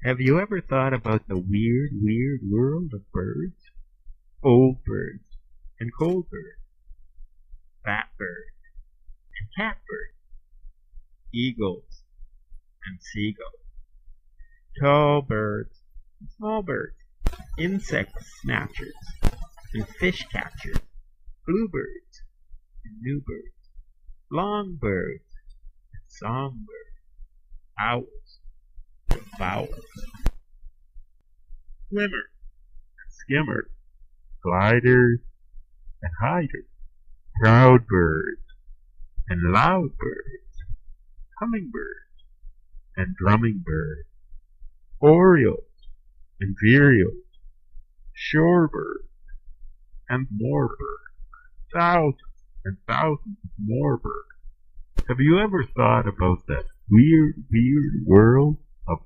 Have you ever thought about the weird, weird world of birds? Old birds and cold birds, fat birds and catbirds, eagles and seagulls, tall birds and small birds, insect snatchers and fish catchers, bluebirds and new birds, long birds and songbirds, owls and fowls, swimmers and skimmers, gliders and hiders, proud birds and loud birds, hummingbirds and drumming birds, orioles and vireos, shorebirds and more birds, thousands and thousands more birds. Have you ever thought about that weird, weird world of